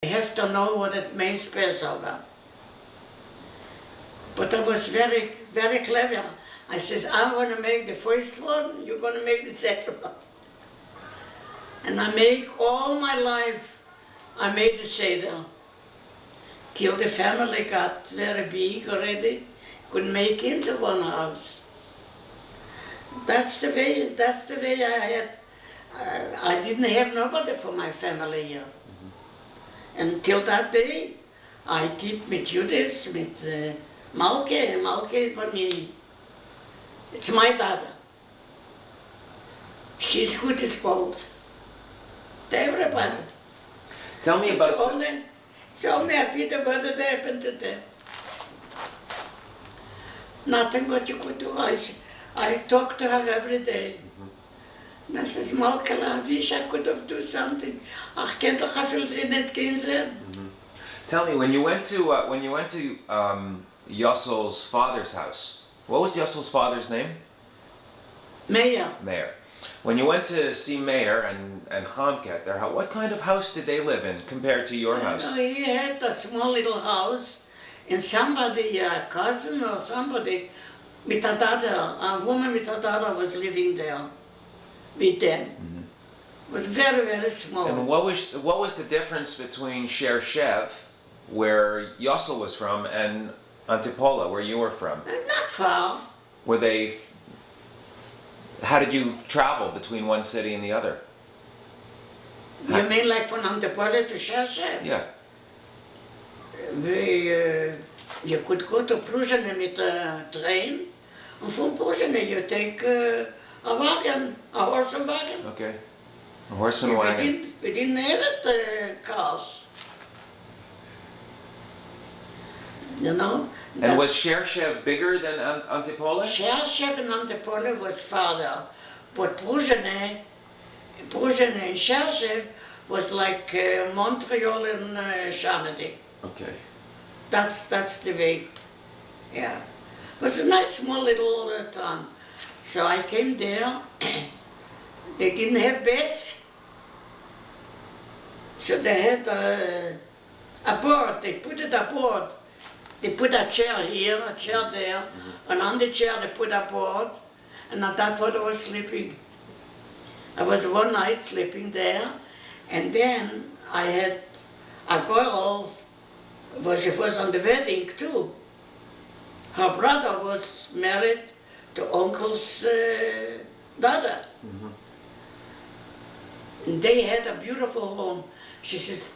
I have to know what it means, Passover. But I was very, very clever. I says, I'm going to make the first one, you're going to make the second one. And I make all my life, I made the Seder. Till the family got very big already, could make into one house. That's the way I had. I didn't have nobody for my family here. Until that day, I keep with Judas, with Malke. Malke is by me. It's my daughter. She's good as gold. To everybody. Tell me about... It's only a bit about what happened to them. Nothing what you could do. I talk to her every day. And I says, Malke, I wish I could have done something. I can't have sie nicht gesehen. Tell me, when you went to Yossel's father's house, what was Yossel's father's name? Meir. Meir. When you went to see Meir and Chamke at their house, what kind of house did they live in compared to your house? He had a small little house, and somebody, a cousin or somebody, with a daughter, a woman with a daughter was living there with them. It was very, very small. And what was the difference between Sher Shev, where Yossel was from, and Antipola, where you were from? Not far. Were they... How did you travel between one city and the other? You mean like from Antipola to Shershev? Yeah. You could go to Pruzhany with a train, and from Pruzhany you take a wagon, a horse and wagon. Okay. A horse and wagon. We didn't have it, cars. You know? And was Shershev bigger than Antipola? Shershev and Antipola was farther, but Pruzhany and Shershev was like Montreal and Shanady. Okay. That's the way, yeah. It was a nice small little town. So I came there, they didn't have beds, so they had a board, they put it a board. They put a chair here, a chair there, and on the chair they put a board, and that's what I was sleeping. I was one night sleeping there, and then I had a girl, she was on the wedding too. Her brother was married to uncle's daughter. And they had a beautiful home. She says,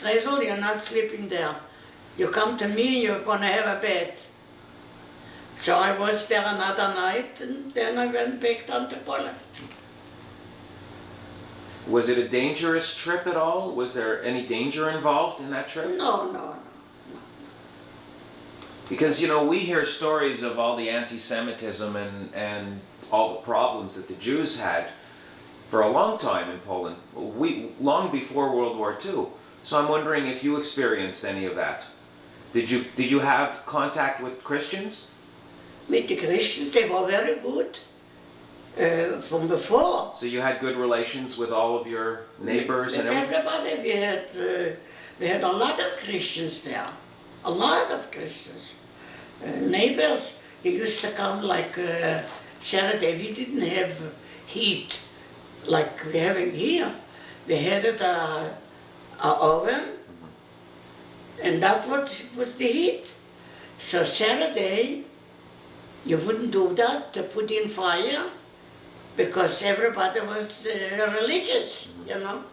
Raizel, you're not sleeping there. You come to me, you're going to have a bed. So I was there another night, and then I went back down to Poland. Was it a dangerous trip at all? Was there any danger involved in that trip? No. Because, you know, we hear stories of all the anti-Semitism and all the problems that the Jews had for a long time in Poland, long before World War II. So I'm wondering if you experienced any of that. Did you have contact with Christians? With the Christians, they were very good from before. So you had good relations with all of your neighbors and everybody? Everybody. We had a lot of Christians there. A lot of Christians. Neighbors, they used to come like Saturday. We didn't have heat like we're having here. We had a oven, and that was the heat. So Saturday, you wouldn't do that to put in fire, because everybody was religious, you know.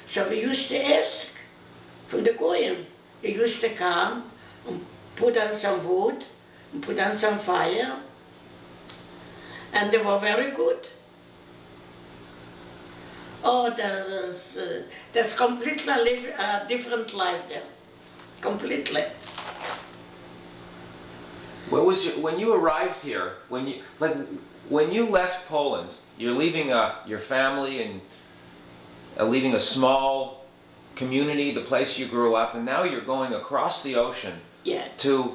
So we used to ask from the Goyim. They used to come and put on some wood, and put on some fire, and they were very good. Oh, there's completely a different life there, completely. What was when you arrived here? When you left Poland, you're leaving your family and leaving a small community, the place you grew up, and now you're going across the ocean to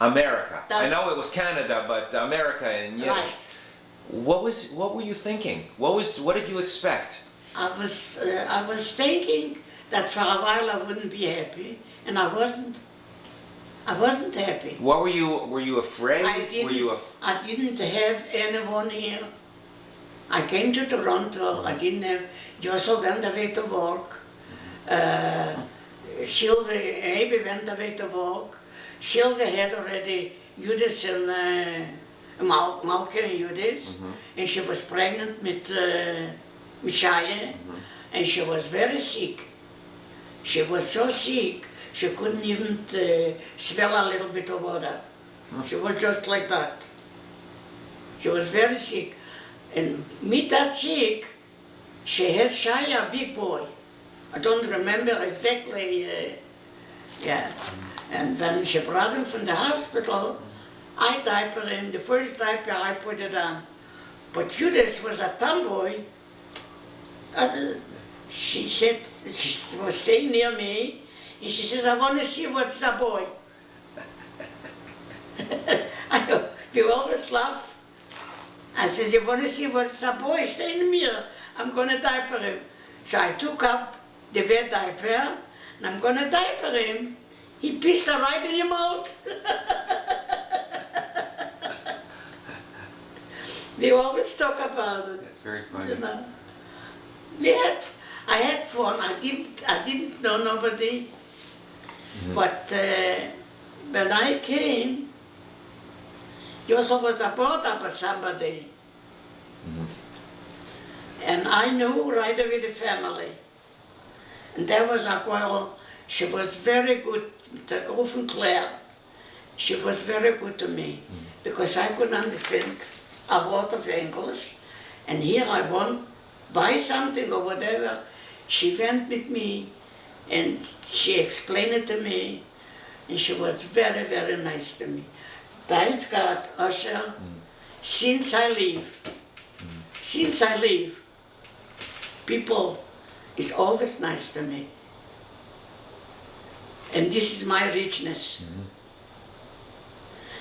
America. I know it was Canada, but America in Yiddish. Right. What were you thinking? What did you expect? I was thinking that for a while I wouldn't be happy, and I wasn't. I wasn't happy. What were you afraid? I didn't have anyone here. I came to Toronto, I didn't have, Joseph went away to work, Sylvie, Abby went away to work. Sylvie had already Judith and Malke and Judith, and she was pregnant with Shaya, and she was very sick. She was so sick, she couldn't even swallow a little bit of water. She was just like that. She was very sick. And me that sick, she had Shaya, a big boy. I don't remember exactly, yeah. And when she brought him from the hospital, I diapered him, the first diaper I put it on. But Judith was a tomboy. She said, she was staying near me, and she says, I want to see what's a boy. We always laugh. I says, you want to see what's a boy? Stay in the mirror. I'm going to diaper him. So I took up the wet diaper, and I'm going to diaper him. He pissed her right in your mouth. We always talk about it. That's very funny. You know. I had fun. I didn't know nobody. But when I came, Joseph was brought up as somebody. And I knew right away the family. And there was a girl, she was very good, the girl from Claire. She was very good to me, because I could understand a word of English. And here I want buy something or whatever. She went with me and she explained it to me, and she was very, very nice to me. Thanks God, Usher, since I leave, people is always nice to me. And this is my richness.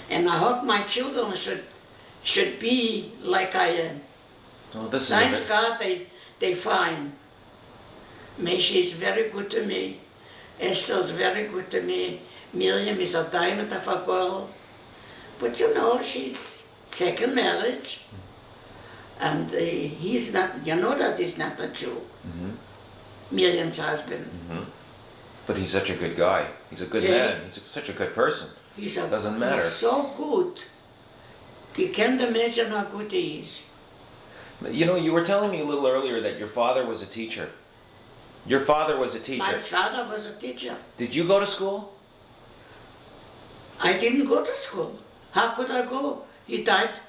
And I hope my children should be like I am. Oh, this Thanks is God they find. Meisha is very good to me. Esther's very good to me. Miriam is a diamond of a girl. But you know, she's second marriage. And he's not, you know that he's not a Jew. Miriam's husband. But he's such a good guy. He's a good man. He's such a good person. Doesn't matter. He's so good. You can't imagine how good he is. You know, you were telling me a little earlier that your father was a teacher. Your father was a teacher. My father was a teacher. Did you go to school? I didn't go to school. How could I go? He died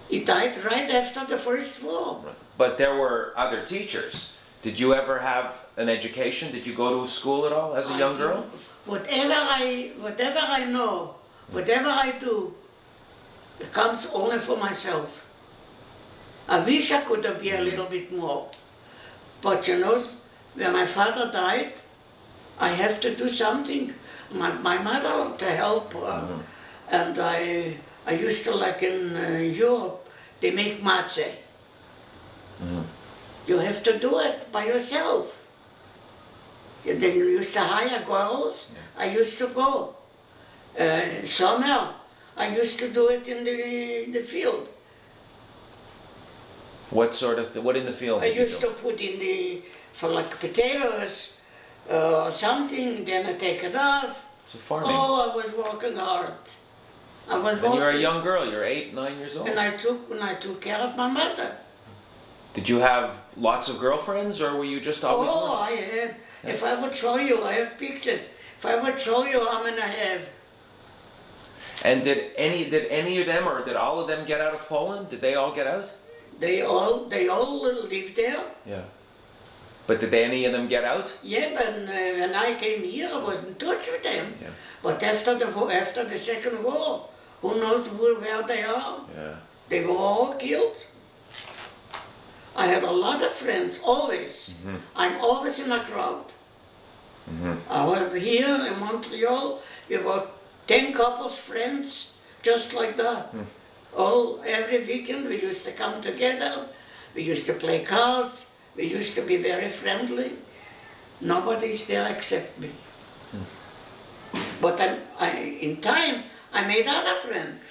right after the first war. But there were other teachers. Did you ever have an education? Did you go to school at all as a young girl? Whatever I know, whatever I do, it comes only for myself. I wish I could have been a little bit more. But you know, when my father died, I have to do something. My mother to help her. And I used to, like in Europe, they make matzah. You have to do it by yourself. And then you used to hire girls. I used to go. Summer, I used to do it in the field. What in the field? I used to put for like potatoes or something, then I take it off. So farming. Oh, I was working hard. And you're a young girl, you're 8, 9 years old. And I took care of my mother. Did you have lots of girlfriends, or were you just always Oh, alone? I had. If I would show you, I have pictures. If I would show you how many I have. And did any of them, or did all of them get out of Poland? Did they all get out? They all lived there. Yeah. But did any of them get out? Yeah, but when I came here, I was in touch with them. Yeah. But after the Second War, who knows where they are? Yeah. They were all killed. I had a lot of friends, always. I'm always in a crowd. I was here in Montreal, we were 10 couples friends, just like that. Every weekend we used to come together, we used to play cards, We used to be very friendly. Nobody's there except me. But in time, I made other friends.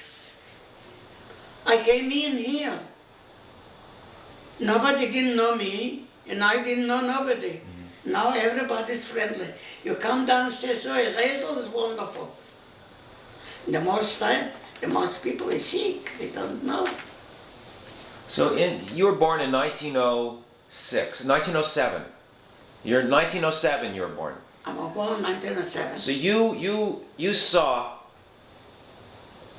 I came in here. Nobody didn't know me, and I didn't know nobody. Now everybody's friendly. You come downstairs, oh, Raizel is wonderful. The most time, the most people are sick, they don't know. So you were born in 1906, 1907. You're in 1907 you were born. I was born in 1907. So you saw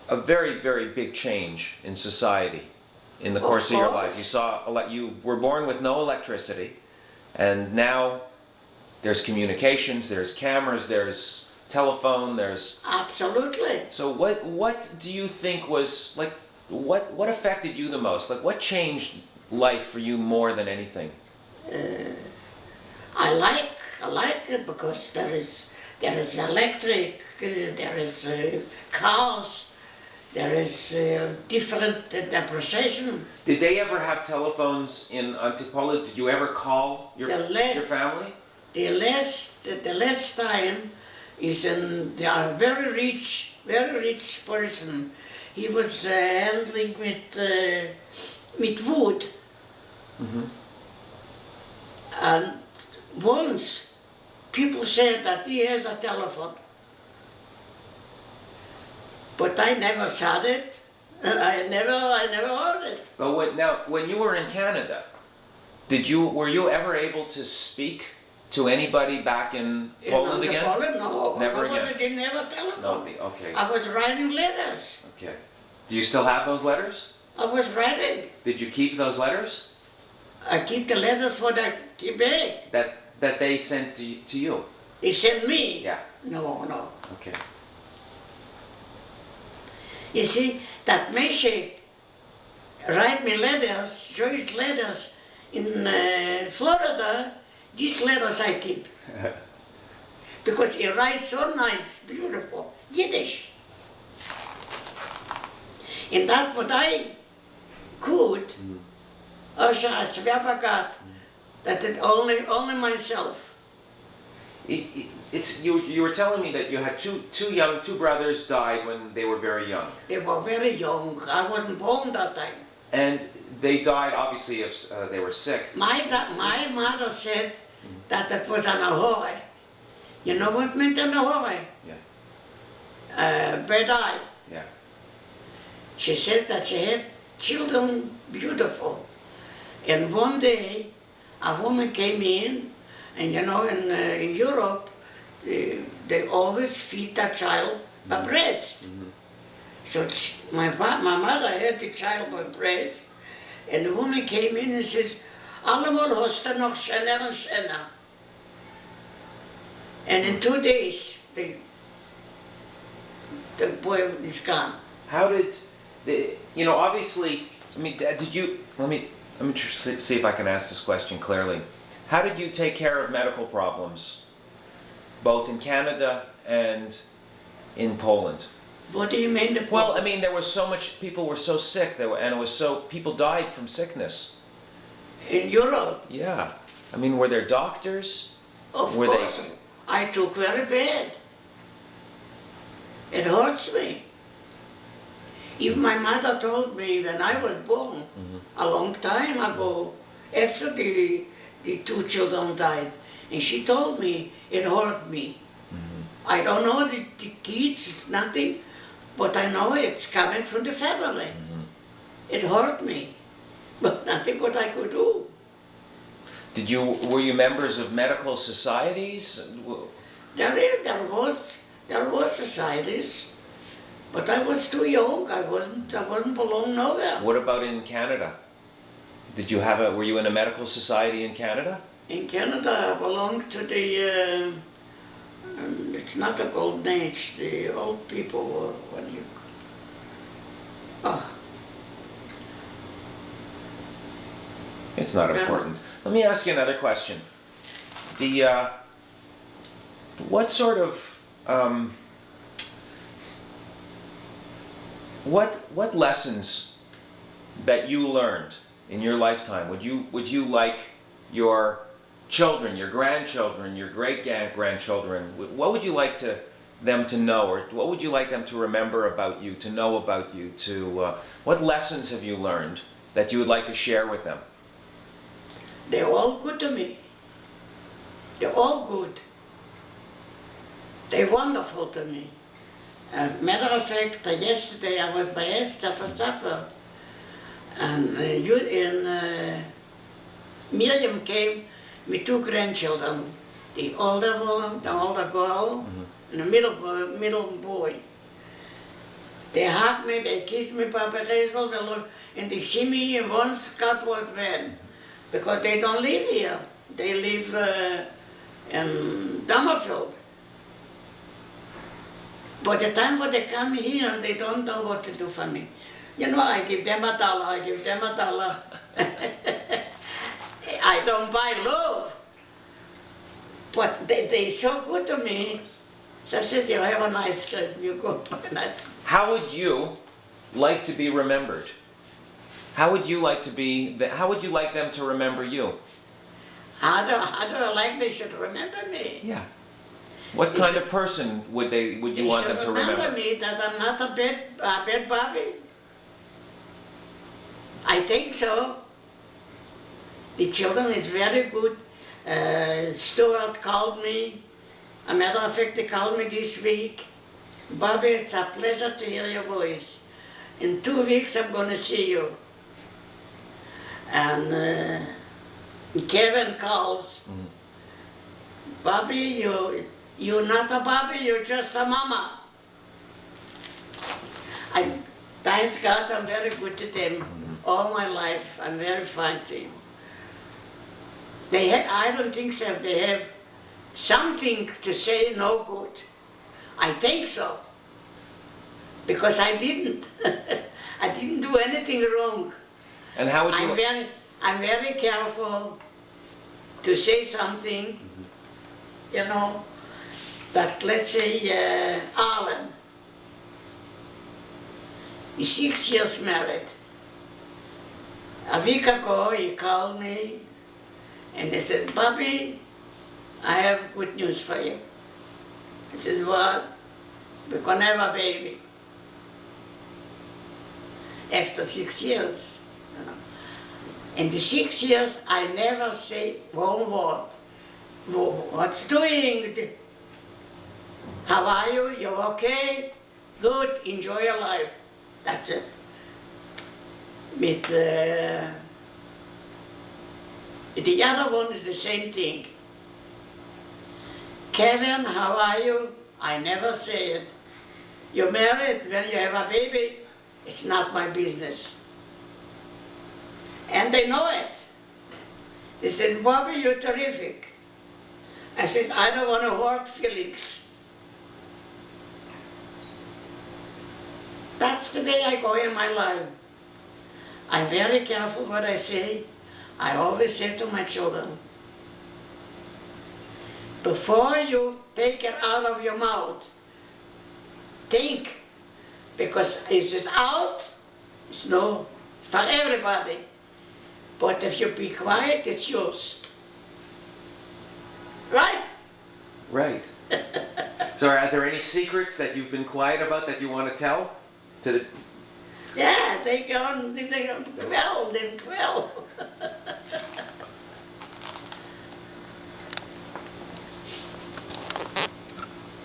a very, very big change in society in the course of your life. You were born with no electricity, and now there's communications, there's cameras, there's telephone, there's... Absolutely. So what do you think was, like, what affected you the most? Like, what changed life for you more than anything? I like it because there is electric, there is cars, there is different depreciation. Did they ever have telephones in Antipolo? Did you ever call your family? The last time is they are very rich person. He was handling with wood. Mm-hmm. And once people said that he has a telephone, but I never saw it. I never heard it. But when you were in Canada, were you ever able to speak to anybody back in Poland again? Poland, no. Never Nobody again. didn't have a telephone. Nobody. Okay. I was writing letters. Okay. Do you still have those letters? I was writing. Did you keep those letters? I keep the letters for the Quebec. That they sent to you? They sent me. Yeah. No. Okay. You see, that Meshe write me letters, Jewish letters in Florida. These letters I keep. Because he writes so nice, beautiful, Yiddish. And that's what I could. That it only myself. You were telling me that you had two brothers died when they were very young. They were very young. I wasn't born that time. And they died obviously if they were sick. My mother said that it was an ahore. You know what meant an ahore? Yeah. Bad eye. Yeah. She said that she had children beautiful. And one day, a woman came in, and you know, in Europe, they always feed that child a breast. Mm-hmm. So my mother had the child by breast, and the woman came in and says, "Allemal hast du noch schöner und schöner." And in 2 days, the boy is gone. How did, obviously, I mean, let me see if I can ask this question clearly. How did you take care of medical problems, both in Canada and in Poland? What do you mean the Well, I mean, there was so much, people were so sick, people died from sickness. In Europe? Yeah. I mean, were there doctors? Of course. I took very bad. It hurts me. Even my mother told me when I was born, a long time ago, after the two children died, and she told me it hurt me. I don't know the kids, nothing, but I know it's coming from the family. It hurt me, but nothing what I could do. Were you members of medical societies? There was societies, but I was too young. I wasn't belong nowhere. What about in Canada? Were you in a medical society in Canada? In Canada, I belonged to the, it's not the golden age, the old people, It's not important. Let me ask you another question. What sort of, what lessons that you learned in your lifetime would you like your children, your grandchildren, your great-grandchildren, what would you like them to know, or what would you like them to remember about you, to know about you, what lessons have you learned that you would like to share with them? They're all good to me. They're all good. They're wonderful to me. Matter of fact, yesterday I was by Esther for supper, and Miriam came with two grandchildren, the older one, the older girl, and the middle boy. They hugged me, they kissed me, Papa Raizel, and they see me once God was when, because they don't live here. They live in Dummerfield. By the time when they come here, they don't know what to do for me. You know, I give them $1, I give them $1. I don't buy love, but they're so good to me. So I said, you have an ice cream, you go buy an ice cream. How would you like to be remembered? How would you like them to remember you? How do I like they should remember me? Yeah. What kind of person would you want them to remember? They should remember me that I'm not a bad Bobby. I think so. The children is very good. Stuart called me. A matter of fact, they called me this week. Bobby, it's a pleasure to hear your voice. In 2 weeks, I'm going to see you. And Kevin calls. Bobby, you're not a Bobby, you're just a mama. Thanks God, I'm very good to them. All my life, I'm very fine to them. I don't think so if they have something to say no good. I think so. Because I didn't. I didn't do anything wrong. And how would you... I'm very careful to say something, you know, that let's say Alan, he's 6 years married. A week ago he called me and he says, Bobby, I have good news for you. I says, what? We're gonna have a baby. After 6 years. You know. In the 6 years, I never say one word. What's doing? How are you? You okay? Good, enjoy your life. That's it. With the other one is the same thing. Kevin, how are you? I never say it. You're married, when you have a baby, it's not my business. And they know it. They said, Bobby, you're terrific. I said, I don't want to hurt feelings. That's the way I go in my life. I'm very careful what I say. I always say to my children, before you take it out of your mouth, think, because is it out? It's no, for everybody. But if you be quiet, it's yours. Right? Right. So are there any secrets that you've been quiet about that you want to tell? Yeah, they go well.